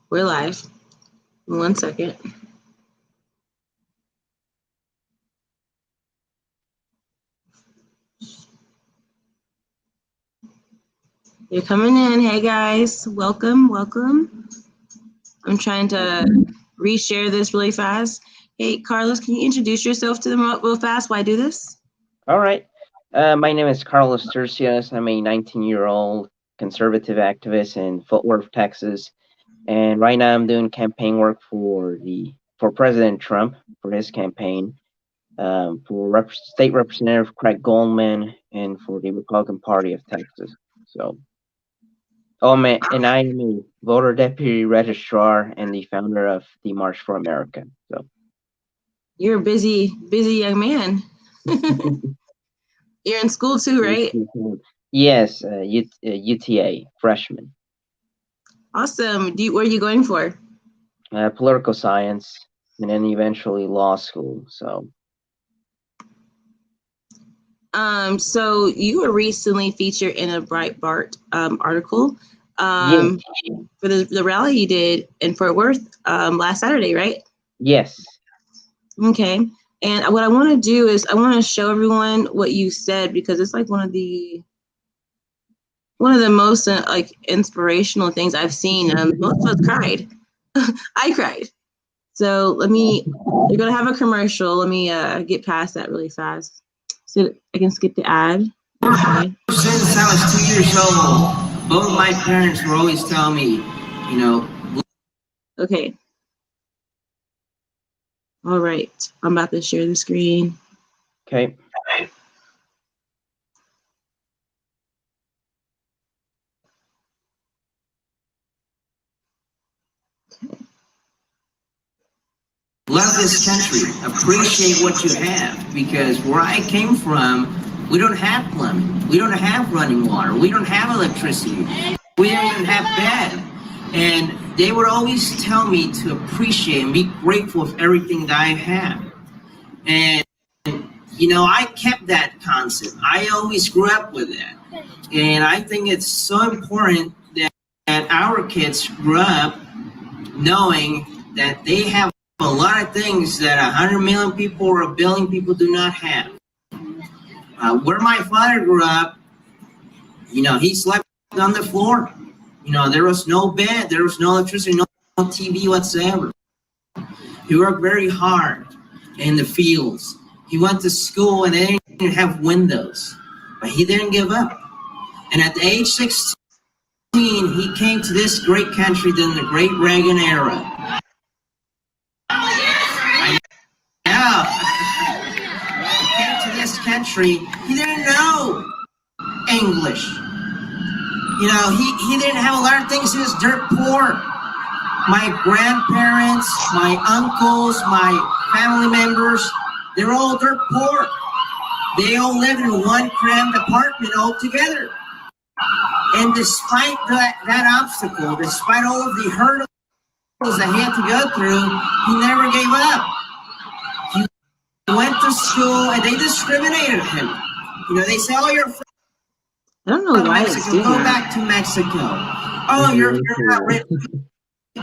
We're live. 1 second. You're coming in. Hey guys, welcome. I'm trying to reshare this really fast. Hey, Carlos, can you introduce yourself to them real fast while I do this? All right. My name is Carlos Tercios. I'm a 19-year-old conservative activist in Fort Worth, Texas. And right now I'm doing campaign work for President Trump, for his campaign, for State Representative Craig Goldman, and for the Republican Party of Texas. So, and I am a voter deputy registrar and the founder of the March for America. So you're a busy young man. You're in school too, right? Yes, UTA freshman. Awesome. Where are you going for? Political science, and then eventually law school. So you were recently featured in a Breitbart article Yes. for the rally you did in Fort Worth last Saturday, right? Yes. Okay. And what I want to do is I want to show everyone what you said, because it's like one of the most like inspirational things I've seen. Most of us cried. I cried. So you're gonna have a commercial. Let me get past that really fast so I can skip the ad. Okay. Since I was 2 years old, both my parents were always telling me, Okay. All right. I'm about to share the screen. Okay. Love this country, appreciate what you have, because where I came from, we don't have plumbing, we don't have running water, we don't have electricity, we don't even have bed. And they would always tell me to appreciate and be grateful for everything that I have. And I kept that concept. I always grew up with that. And I think it's so important that our kids grew up knowing that they have a lot of things that 100 million people or 1 billion people do not have. Where my father grew up, he slept on the floor. There was no bed, there was no electricity, no TV whatsoever. He worked very hard in the fields. He went to school and they didn't have windows, but he didn't give up. And at the age 16, he came to this great country during the Great Reagan era. He came to this country, he didn't know English. He didn't have a lot of things. He was dirt poor. My grandparents, my uncles, my family members, they're all dirt poor. They all live in one cramped apartment all together. And despite that obstacle, despite all of the hurdles that he had to go through, he never gave up. He went to school and they discriminated him. They say, "Oh, you're I don't know why Mexico, go back to Mexico. Oh, you're not rich.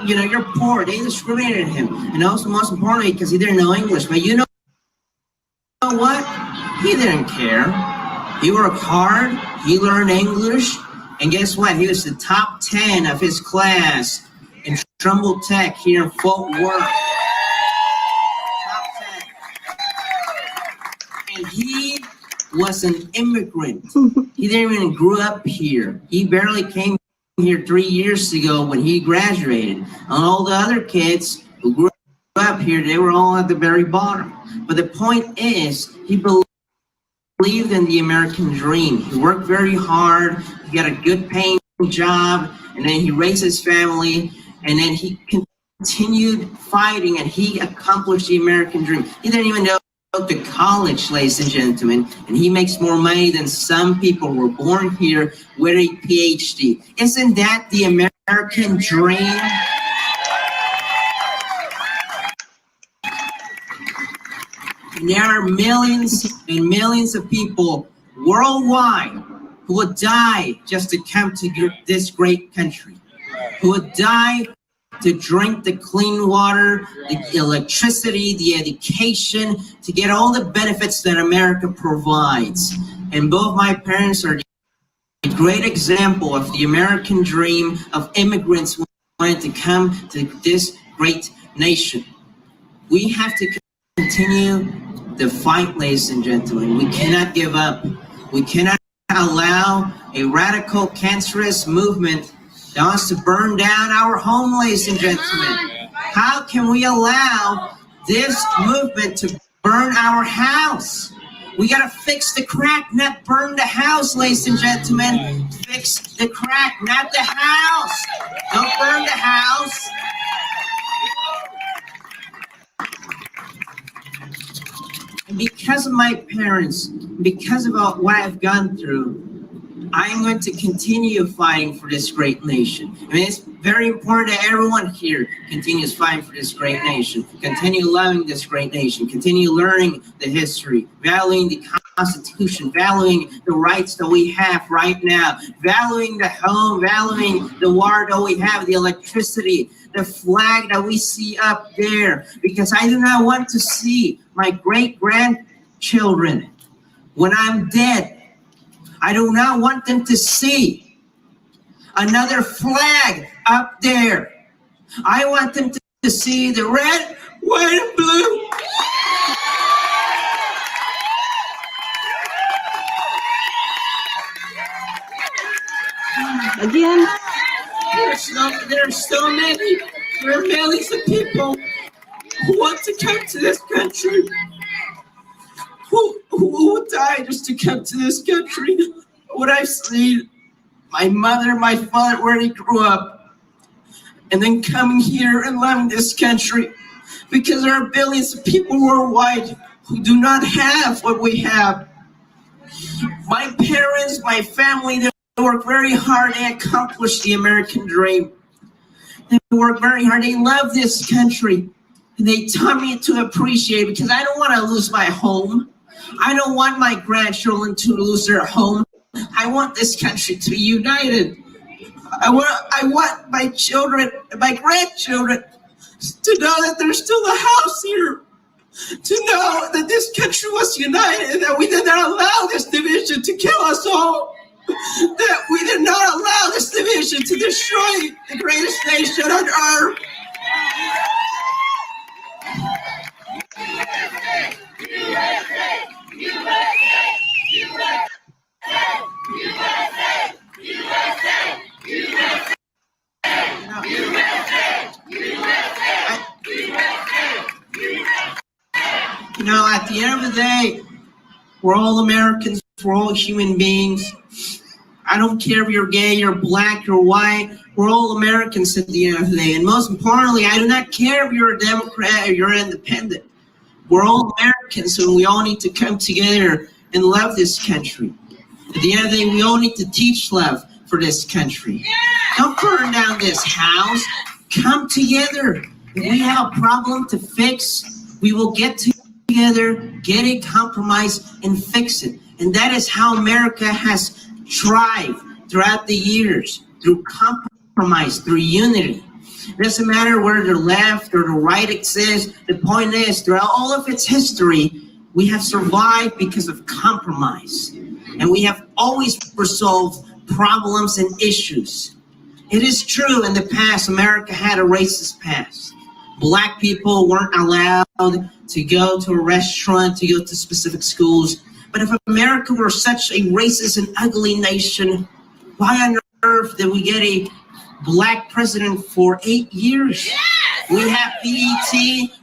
You're poor." They discriminated him. And also, most importantly, because he didn't know English. But you know what? He didn't care. He worked hard. He learned English. And guess what? He was the top 10 of his class in Trumbull Tech here in Fort Worth. Top 10. And he was an immigrant. He didn't even grow up here. He barely came here 3 years ago when he graduated. And all the other kids who grew up here, they were all at the very bottom. But the point is, he believed in the American dream. He worked very hard. He got a good paying job, and then he raised his family, and then he continued fighting, and he accomplished the American dream. He didn't even know to college, ladies and gentlemen, and he makes more money than some people who were born here with a PhD. Isn't that the American dream? And there are millions and millions of people worldwide who would die just to come to this great country, who would die to drink the clean water, the electricity, the education, to get all the benefits that America provides. And both my parents are a great example of the American dream of immigrants wanting to come to this great nation. We have to continue the fight, ladies and gentlemen. We cannot give up. We cannot allow a radical, cancerous movement that wants to burn down our home, ladies and gentlemen. How can we allow this movement to burn our house? We gotta fix the crack, not burn the house, ladies and gentlemen. Fix the crack, not the house. Don't burn the house. And because of my parents, because of what I've gone through, I am going to continue fighting for this great nation. I mean, it's very important that everyone here continues fighting for this great nation, continue loving this great nation, continue learning the history, valuing the Constitution, valuing the rights that we have right now, valuing the home, valuing the water that we have, the electricity, the flag that we see up there, because I do not want to see my great-grandchildren when I'm dead. I do not want them to see another flag up there. I want them to see the red, white, and blue. Again? There are millions of people who want to come to this country, who would die just to come to this country. What I've seen, my mother, my father, where they grew up, and then coming here and loving this country, because there are billions of people worldwide who do not have what we have. My parents, my family, they work very hard and accomplish the American dream. They work very hard. They love this country. And they taught me to appreciate it, because I don't want to lose my home. I don't want my grandchildren to lose their home. I want this country to be united. I want my children, my grandchildren, to know that there's still a house here. To know that this country was united and that we did not allow this division to kill us all. That we did not allow this division to destroy the greatest nation on earth. You know, at the end of the day, we're all Americans, we're all human beings. I don't care if you're gay, you're black, you're white, we're all Americans at the end of the day. And most importantly, I do not care if you're a Democrat or you're independent. We're all Americans, and we all need to come together and love this country. At the end of the day, we all need to teach love for this country. Don't burn down this house. Come together. If we have a problem to fix, we will get together, get a compromise, and fix it. And that is how America has thrived throughout the years, through compromise, through unity. It doesn't matter where the left or the right exists. The point is, throughout all of its history, we have survived because of compromise. And we have always resolved problems and issues. It is true, in the past, America had a racist past. Black people weren't allowed to go to a restaurant, to go to specific schools. But if America were such a racist and ugly nation, why on earth did we get a black president for 8 years? We have BET,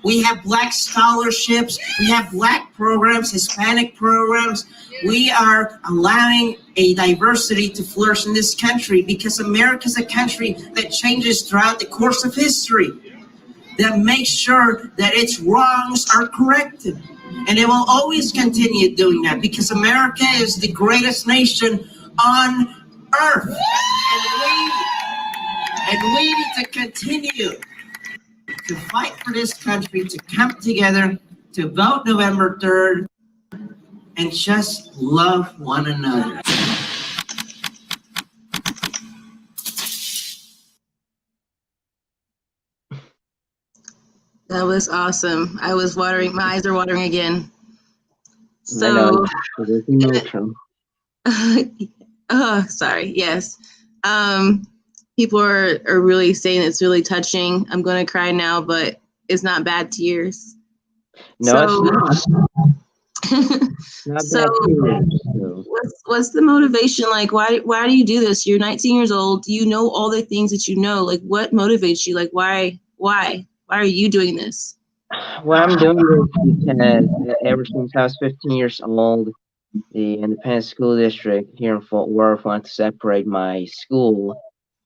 we have black scholarships, we have black programs, Hispanic programs. We are allowing a diversity to flourish in this country because America is a country that changes throughout the course of history, that makes sure that its wrongs are corrected. And it will always continue doing that because America is the greatest nation on earth. And we need to continue to fight for this country, to come together, to vote November 3rd, and just love one another. That was awesome. I was watering, my eyes are watering again. I know So, it's emotional. oh, sorry. Yes. Um, People are really saying it's really touching. I'm going to cry now, but it's not bad tears. No, it's So, not so bad tears. So. what's the motivation? Like, why do you do this? You're 19 years old. You know all the things that you know. Like, what motivates you? Like, why are you doing this? Well, I'm doing this because ever since I was 15 years old, the independent school district here in Fort Worth wanted to separate my school.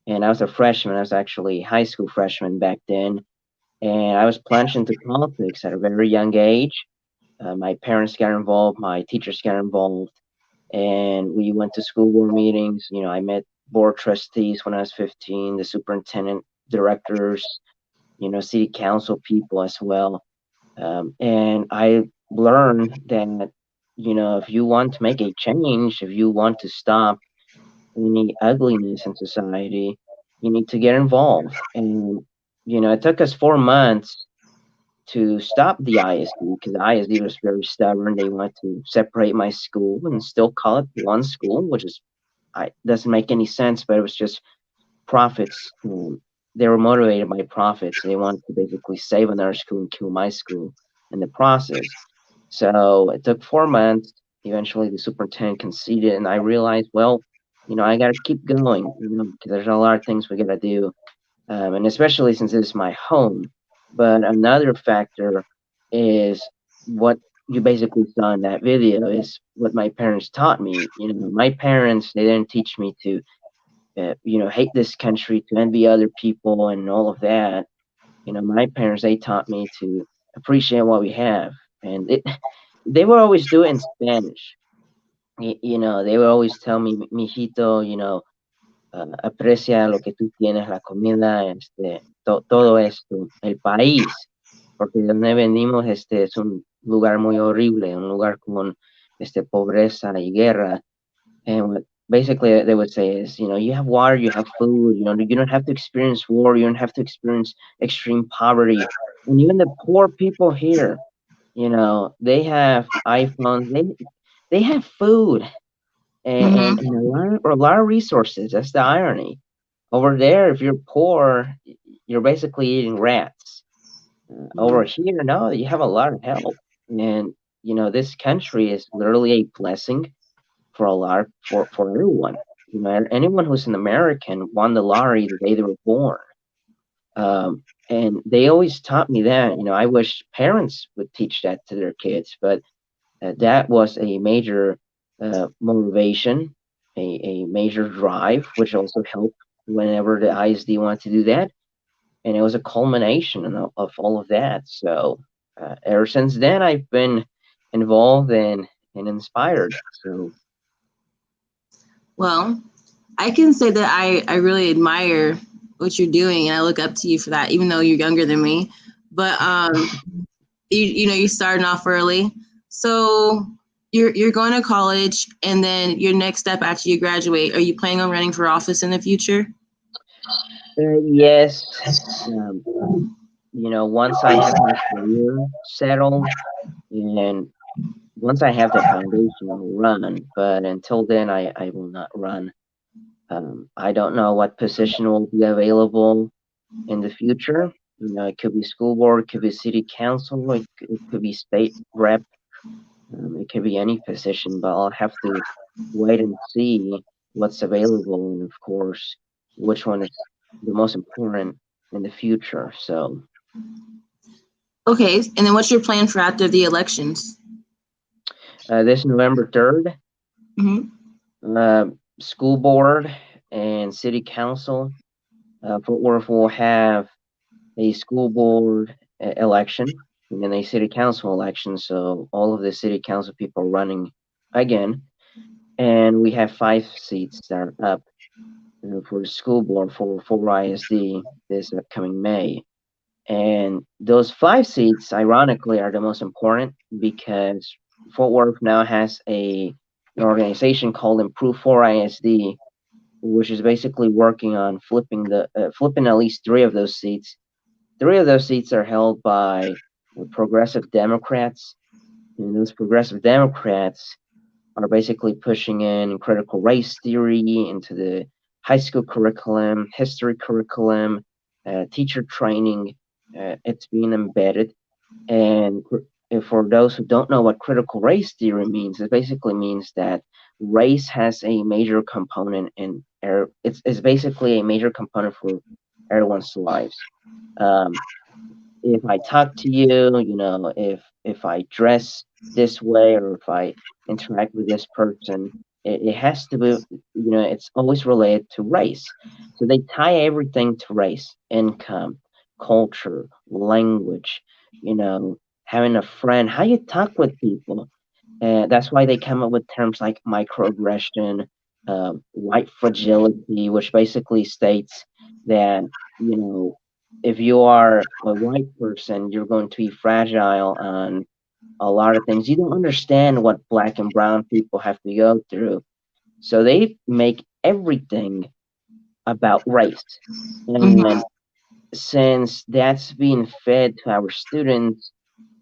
And I was a freshman. I was actually a high school freshman back then. And I was plunged into politics at a very young age. My parents got involved, my teachers got involved, and we went to school board meetings. I met board trustees when I was 15, the superintendent, directors, city council people as well. And I learned that, if you want to make a change, if you want to stop any ugliness in society, you need to get involved. And, it took us 4 months to stop the ISD because the ISD was very stubborn. They wanted to separate my school and still call it one school, which is doesn't make any sense, but it was just profits. They were motivated by profits. They wanted to basically save another school and kill my school in the process. So it took 4 months. Eventually, the superintendent conceded, and I realized, well, I got to keep going, because there's a lot of things we got to do, and especially since this is my home. But another factor is what you basically saw in that video is what my parents taught me. My parents, they didn't teach me to hate this country, to envy other people, and all of that. My parents, they taught me to appreciate what we have, and they would always do it in Spanish. They would always tell me, mijito, aprecia lo que tú tienes, la comida, todo esto, el país, porque de donde venimos, es un lugar muy horrible, un lugar con, pobreza y guerra. And what basically they would say is, you have water, you have food, you don't have to experience war, you don't have to experience extreme poverty. And even the poor people here, they have iPhones, they have food and a lot of resources. That's the irony. Over there, if you're poor, you're basically eating rats. Over here, no, you have a lot of help. And, this country is literally a blessing for for everyone. Anyone who's an American won the lottery the day they were born. And they always taught me that. I wish parents would teach that to their kids, but that was a major motivation, a major drive, which also helped whenever the ISD wanted to do that. And it was a culmination of all of that. So ever since then, I've been involved and inspired. So. Well, I can say that I really admire what you're doing and I look up to you for that, even though you're younger than me. But you're starting off early. So you're going to college, and then your next step after you graduate, are you planning on running for office in the future? Yes. Once I have my career settled and once I have the foundation, I'll run. But until then, I will not run. I don't know what position will be available in the future. It could be school board, it could be city council, it could be state rep. It could be any position, but I'll have to wait and see what's available, and of course, which one is the most important in the future. So. Okay, and then what's your plan for after the elections? This November 3rd, school board and city council, Fort Worth will have a school board election and then a city council election. So all of the city council people are running again. And we have 5 seats that are up for the school board for ISD this upcoming May. And those 5 seats, ironically, are the most important because Fort Worth now has an organization called Improve for ISD, which is basically working on flipping at least 3 of those seats 3 of those seats are held by progressive Democrats, and those progressive Democrats are basically pushing in critical race theory into the high school curriculum, history curriculum, teacher training. It's being embedded. And for those who don't know what critical race theory means, it basically means that race has a major component in it's basically a major component for everyone's lives. Um, if I talk to you, if I dress this way or if I interact with this person, it has to be, it's always related to race. So they tie everything to race, income, culture, language, having a friend, how you talk with people. And that's why they come up with terms like microaggression, white fragility, which basically states that, if you are a white person, you're going to be fragile on a lot of things. You don't understand what black and brown people have to go through. So they make everything about race. Mhm. And since that's being fed to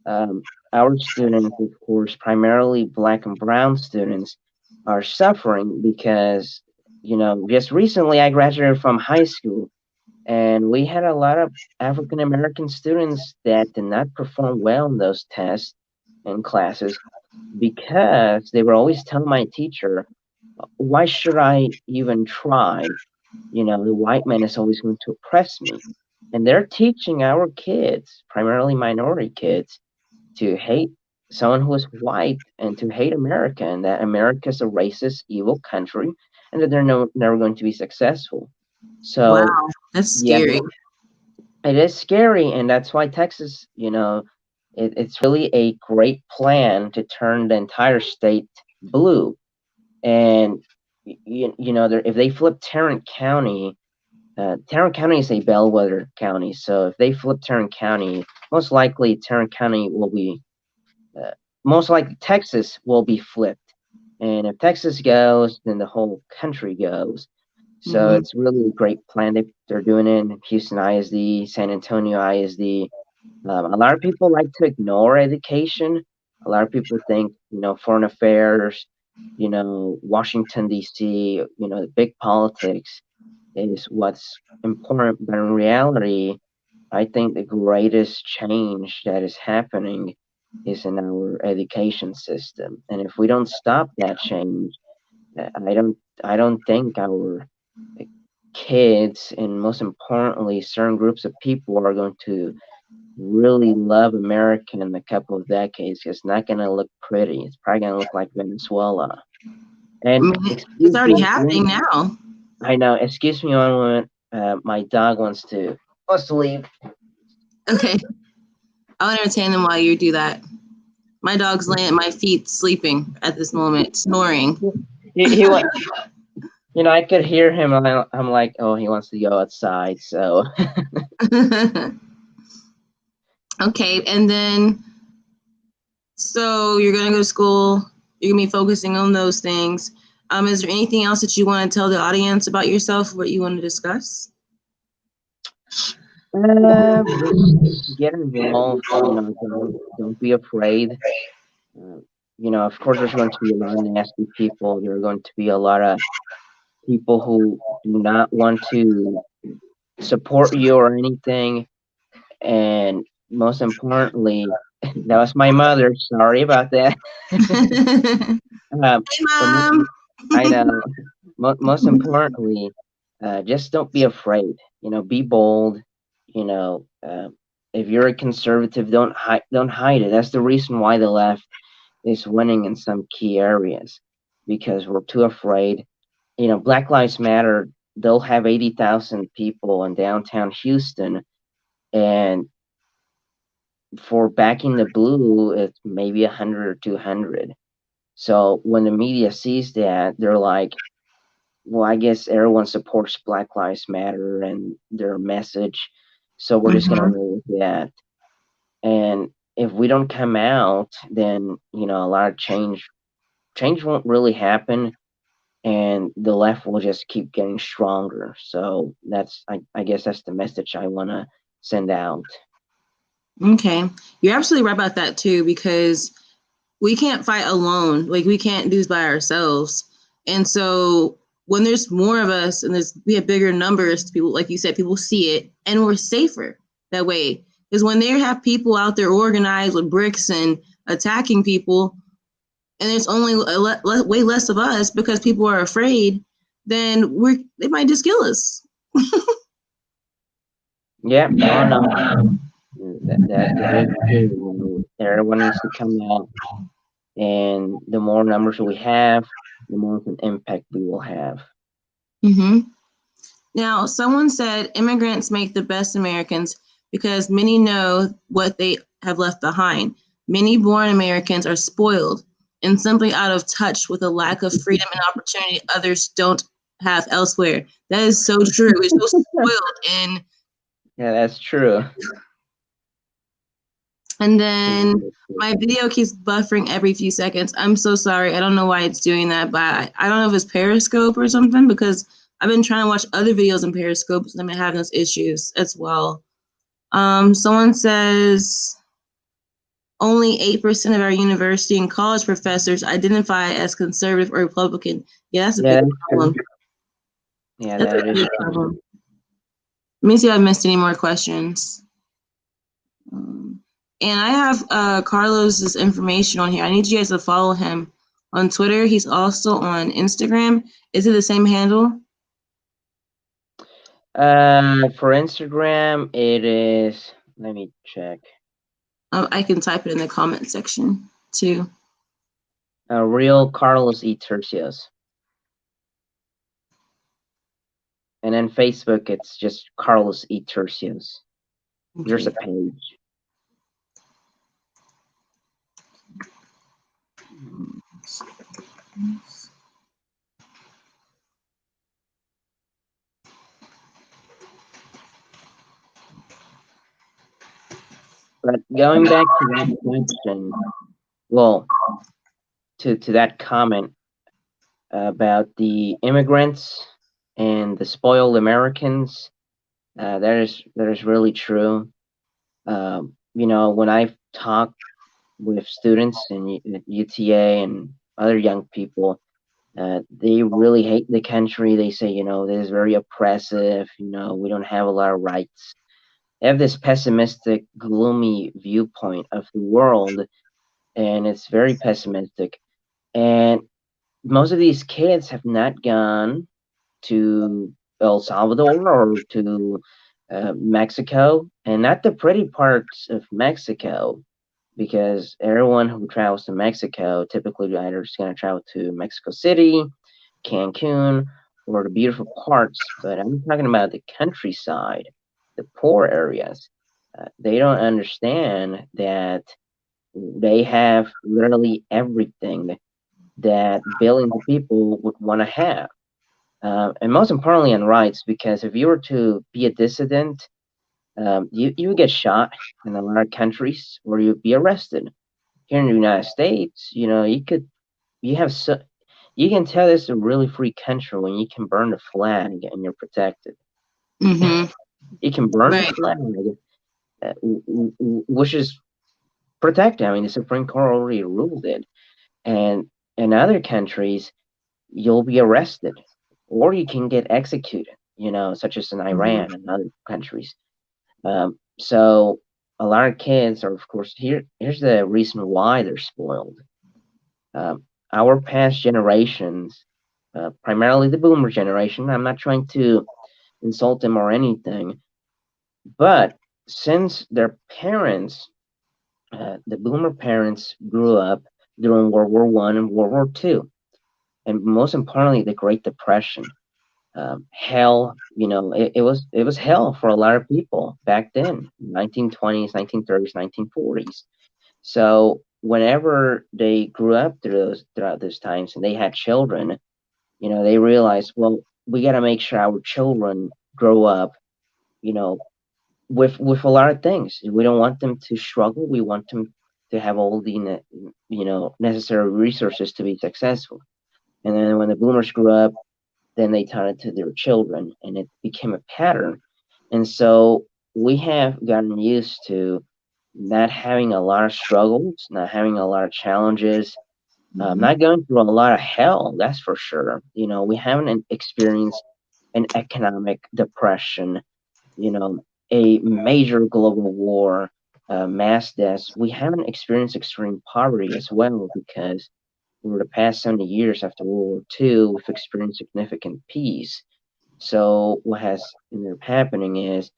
um, our students, of course, primarily black and brown students, are suffering because, just recently I graduated from high school and we had a lot of African American students that did not perform well in those tests and classes because they were always telling my teacher, why should I even try? The white man is always going to oppress me. And they're teaching our kids, primarily minority kids, to hate someone who is white and to hate America, and that America is a racist, evil country, and that they're never going to be successful. So, Wow, that's yeah, scary. it is scary, and that's why Texas, it's really a great plan to turn the entire state blue. And if they flip Tarrant County is a bellwether county. So if they flip Tarrant County, most likely Tarrant County will be, uh, most likely Texas will be flipped. And if Texas goes, then the whole country goes. So Mhm. it's really a great plan they're doing it in Houston ISD, San Antonio ISD. A lot of people like to ignore education. A lot of people think, foreign affairs, Washington, D.C., the big politics is what's important. But in reality, I think the greatest change that is happening is in our education system. And if we don't stop that change, I don't think our uh, kids and most importantly certain groups of people are going to really love America in a couple of decades. It's not going to look pretty. It's probably going to look like Venezuela. I And mean, it's excuse already me, happening now. I know. Excuse me one moment. My dog wants to leave. Okay, I'll entertain them while you do that. My dog's laying at my feet, sleeping at this moment, snoring. He went. I could hear him. And I'm like, oh, he wants to go outside. So Okay, and then so you're gonna go to school. You're gonna be focusing on those things. Is there anything else that you want to tell the audience about yourself? What you want to discuss? just get involved. Don't be afraid. Uh, of course, there's going to be a lot of nasty people. There are going to be a lot of people who do not want to support you or anything. And most importantly, that was my mother. Sorry about that. Hey, Um, but mom. I know. Most importantly, just don't be afraid. Be bold. You know, uh, if you're a conservative, don't hide it. That's the reason why the left is winning in some key areas, because we're too afraid. Black Lives Matter. They'll have 80,000 people in downtown Houston, and for backing the blue, it's maybe 100 or 200. So when the media sees that, they're like, well, I guess everyone supports Black Lives Matter and their message, so we're just gonna Mhm. roll with that. And if we don't come out, then a lot of change won't really happen, and the left will just keep getting stronger. So I guess that's the message I wanna send out. Okay, you're absolutely right about that too, because we can't fight alone. Like, we can't do this by ourselves. And so when there's more of us and we have bigger numbers, people, like you said, people see it, and we're safer that way. Because when they have people out there organized with bricks and attacking people, and there's only way less of us because people are afraid, then they might just kill us. Yeah, no, no, that is true. Everyone needs to come out, and the more numbers we have, the more of an impact we will have. Mm-hmm. Now, someone said immigrants make the best Americans because many know what they have left behind. Many born Americans are spoiled and simply out of touch with a lack of freedom and opportunity others don't have elsewhere. That is so true. We're so spoiled. Yeah, that's true. And then my video keeps buffering every few seconds. I'm so sorry. I don't know why it's doing that, but I don't know if it's Periscope or something, because I've been trying to watch other videos in Periscope and I've been having those issues as well. Someone says only 8% of our university and college professors identify as conservative or Republican. Yeah, that's a big problem. Yeah, that's that a is big problem. Let me see if I missed any more questions. And I have Carlos's information on here. I need you guys to follow him on Twitter. He's also on Instagram. Is it the same handle? For Instagram, it is. Let me check. I can type it in the comment section too. Real Carlos E. Tercios. And then Facebook, it's just Carlos E. Tercios. Okay. There's a page. But going back to that question, well, to that comment about the immigrants and the spoiled Americans, that is really true. You know, when I've talked with students in UTA and other young people, they really hate the country. They say, you know, this is very oppressive. You know, we don't have a lot of rights. They have this pessimistic, gloomy viewpoint of the world, and it's very pessimistic. And most of these kids have not gone to El Salvador or to Mexico, and not the pretty parts of Mexico, because everyone who travels to Mexico typically either is going to travel to Mexico City, Cancun, or the beautiful parts. But I'm talking about the countryside, the poor areas. They don't understand that they have literally everything that billions of people would want to have. And most importantly on rights, because if you were to be a dissident, you would get shot in a lot of countries, or you'd be arrested. Here in the United States, you know, you can tell this is a really free country when you can burn the flag and you're protected. Mm-hmm. You can burn the flag, which is protected. I mean, the Supreme Court already ruled it. And in other countries, you'll be arrested, or you can get executed, you know, such as in Iran and other countries. So a lot of kids are, of course, here's the reason why they're spoiled. Our past generations, primarily the boomer generation, I'm not trying to insult them or anything, but since their parents, the boomer parents, grew up during World War I and World War II, and most importantly, the Great Depression. Hell, you know, it was hell for a lot of people back then, 1920s, 1930s, 1940s. So whenever they grew up throughout those times and they had children, you know, they realized, well, we got to make sure our children grow up, you know, with a lot of things. We don't want them to struggle. We want them to have all the necessary resources to be successful. And then when the boomers grew up, then they taught it to their children, and it became a pattern. And so we have gotten used to not having a lot of struggles, not having a lot of challenges, not going through a lot of hell, that's for sure. We haven't experienced an economic depression, a major global war, mass deaths. We haven't experienced extreme poverty as well because over the past 70 years after World War II, we've experienced significant peace. So what has ended up happening is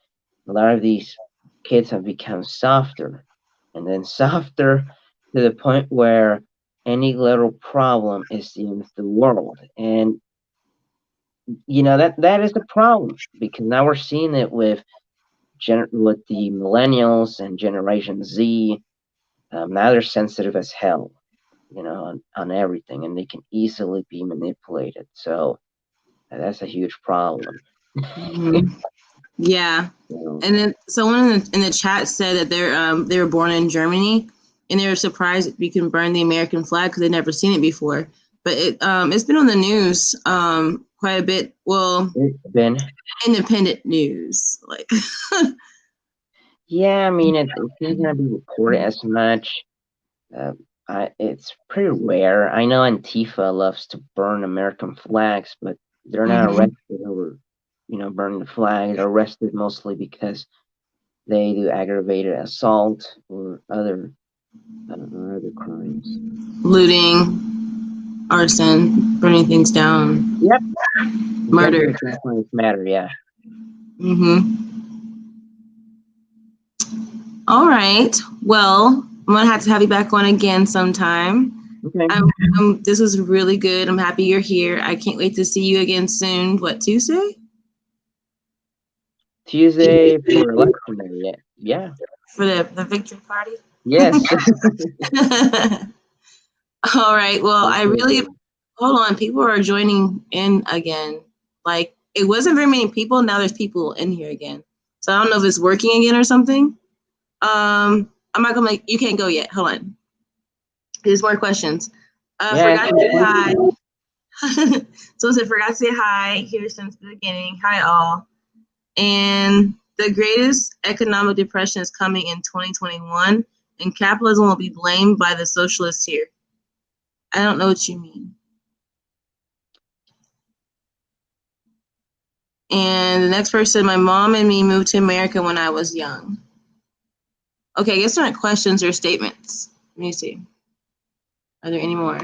a lot of these kids have become softer and then softer to the point where any little problem is the end of the world. And that is the problem, because now we're seeing it with the millennials and Generation Z. Now they're sensitive as hell, on everything, and they can easily be manipulated. So that's a huge problem. Mhm. Yeah. So, And then someone in the chat said that they were born in Germany and they were surprised that we can burn the American flag because they'd never seen it before. But it's been on the news quite a bit. Well, it's been, independent news, like. yeah, I mean, it's not going to be reported as much. It's pretty rare. I know Antifa loves to burn American flags, but they're not arrested over, burning the flag. They're arrested mostly because they do aggravated assault or other crimes. Looting, arson, burning things down. Yep. Murder. Definitely matter, yeah. All right. Well, I'm gonna have to have you back on again sometime. Okay. This was really good. I'm happy you're here. I can't wait to see you again soon. What, Tuesday? Tuesday for election day, yeah. For the victory party? Yes. All right. Well, hold on. People are joining in again. Like, it wasn't very many people. Now there's people in here again. So I don't know if it's working again or something. I'm not gonna you can't go yet. Hold on. There's more questions. Forgot to say hi. So I forgot to say hi here since the beginning. Hi all. And the greatest economic depression is coming in 2021, and capitalism will be blamed by the socialists here. I don't know what you mean. And the next person, my mom and me moved to America when I was young. Okay, I guess they're not questions or statements. Let me see. Are there any more?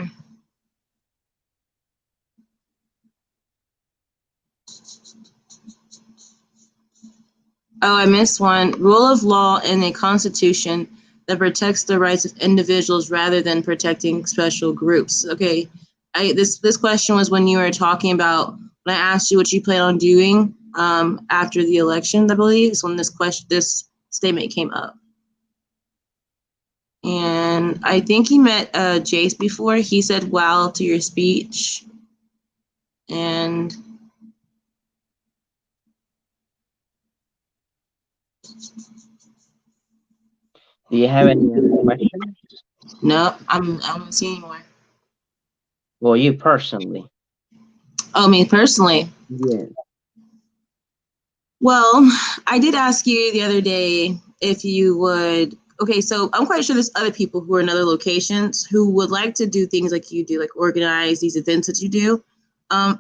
Oh, I missed one. Rule of law in a constitution that protects the rights of individuals rather than protecting special groups. Okay, this question was when you were talking about, when I asked you what you plan on doing after the election, I believe, is when this statement came up. And I think he met Jace before. He said, wow to your speech. And do you have any other questions? no, I don't see any more. Well, you personally. Oh, me personally? Yeah. Well, I did ask you the other day if you would. Okay, so I'm quite sure there's other people who are in other locations who would like to do things like you do, like organize these events that you do.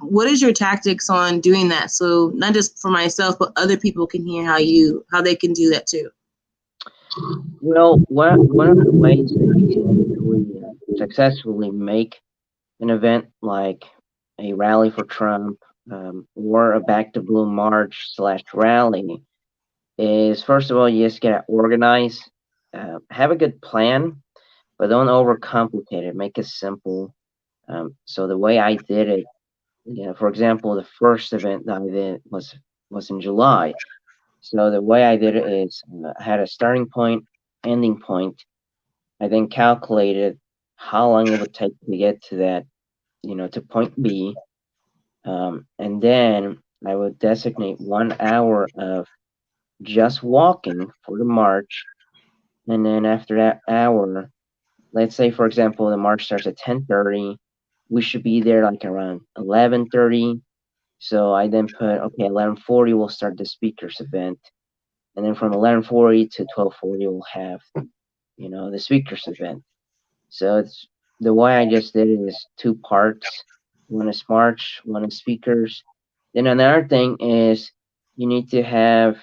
What is your tactics on doing that? So not just for myself, but other people can hear how they can do that too. Well, one of the ways that you can usually successfully make an event like a rally for Trump or a Back to Blue March / rally is, first of all, you just gotta organize, have a good plan, but don't overcomplicate it. Make it simple. So the way I did it, for example, the first event that I did was in July. So the way I did it is I had a starting point, ending point. I then calculated how long it would take to get to that, to point B. And then I would designate 1 hour of just walking for the march. And then after that hour, let's say, for example, the march starts at 10:30. We should be there like around 11:30. So I then put, okay, 11:40, we'll start the speakers event. and then from 11:40 to 12:40 we'll have, the speakers event. So it's the way I just did it is 2 parts. One is March, one is speakers. Then another thing is you need to have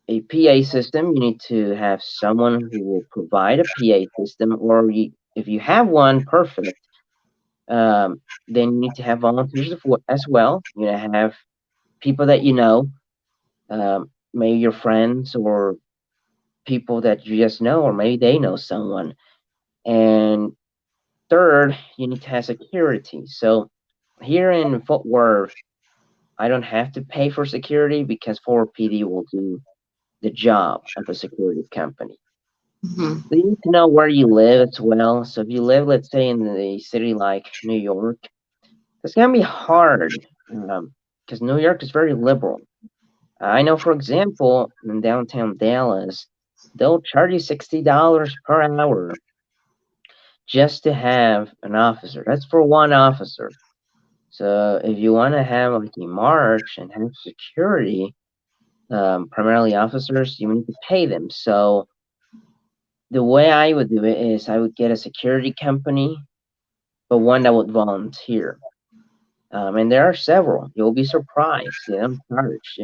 a PA system. You need to have someone who will provide a PA system, or if you have one, perfect. Then you need to have volunteers as well. You have people that maybe your friends or people that you just know, or maybe they know someone. And third, you need to have security. So here in Fort Worth, I don't have to pay for security because 4PD will do the job of a security company. Mm-hmm. So you need to know where you live as well. So if you live, let's say, in a city like New York, it's gonna be hard because New York is very liberal. I know, for example, in downtown Dallas, they'll charge you $60 per hour just to have an officer. That's for one officer. So if you want to have like a march and have security, primarily officers, you need to pay them. So the way I would do it is I would get a security company, but one that would volunteer. And there are several. You'll be surprised. They don't charge.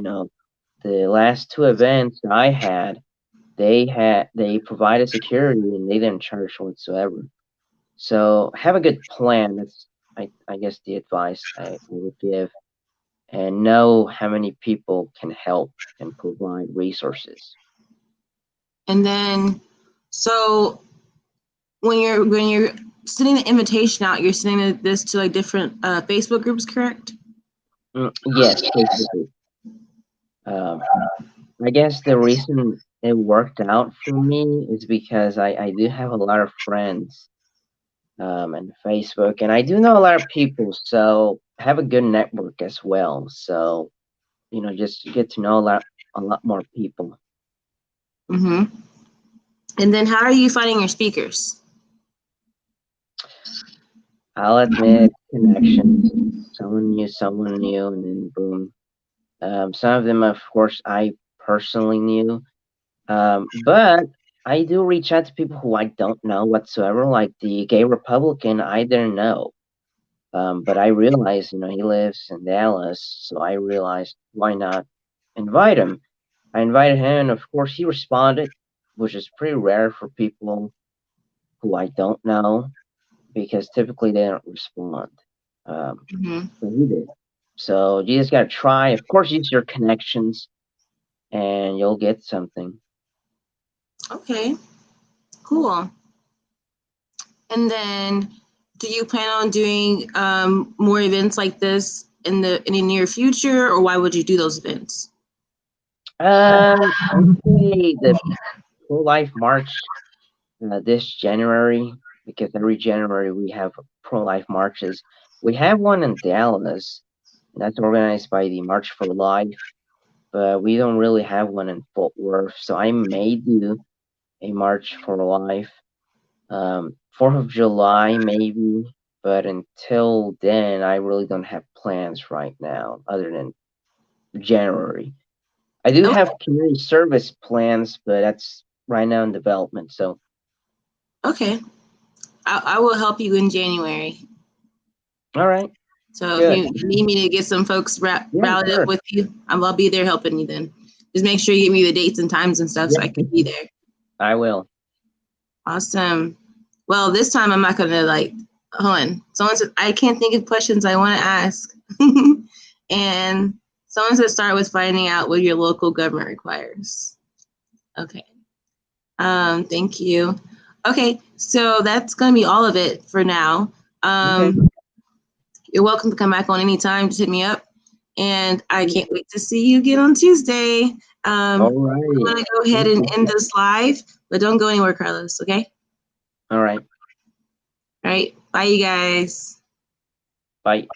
The last 2 events that I had, they provided security and they didn't charge whatsoever. So have a good plan. That's I guess the advice I would give, and know how many people can help and provide resources. And then, so when you're sending the invitation out, you're sending this to like different Facebook groups, correct? Yes, basically. I guess the reason it worked out for me is because I do have a lot of friends and Facebook, and I do know a lot of people, so I have a good network as well. So, just get to know a lot more people. Mm-hmm. And then how are you finding your speakers? I'll admit, connections. Someone knew, and then boom. Some of them, of course, I personally knew. But I do reach out to people who I don't know whatsoever, like the gay Republican. I didn't know. But I realized, he lives in Dallas, so I realized why not invite him. I invited him, and of course he responded, which is pretty rare for people who I don't know, because typically they don't respond. Mm-hmm. But he did. So you just gotta try. Of course, use your connections, and you'll get something. Okay, cool. And then, do you plan on doing more events like this in the near future, or why would you do those events? I'd say the pro-life march this January, because every January we have pro-life marches. We have one in Dallas, and that's organized by the March for Life, but we don't really have one in Fort Worth. So I may do a March for Life, 4th of July maybe, but until then, I really don't have plans right now, other than January. I do have community service plans, but that's right now in development. So Okay, I will help you in January. all right. So Good. if you need me to get some folks rallied sure. up with you, I'll be there helping you then. Just make sure you give me the dates and times and stuff so I can be there. I will. Awesome. Well, this time I'm not gonna hold on. Someone said I can't think of questions I want to ask. And someone said start with finding out what your local government requires. Okay. Thank you. Okay, so that's gonna be all of it for now. Okay. You're welcome to come back on anytime. Just hit me up. And I can't wait to see you again on Tuesday. All right. I'm going to go ahead and end this live, but don't go anywhere, Carlos, okay? All right. All right. Bye, you guys. Bye.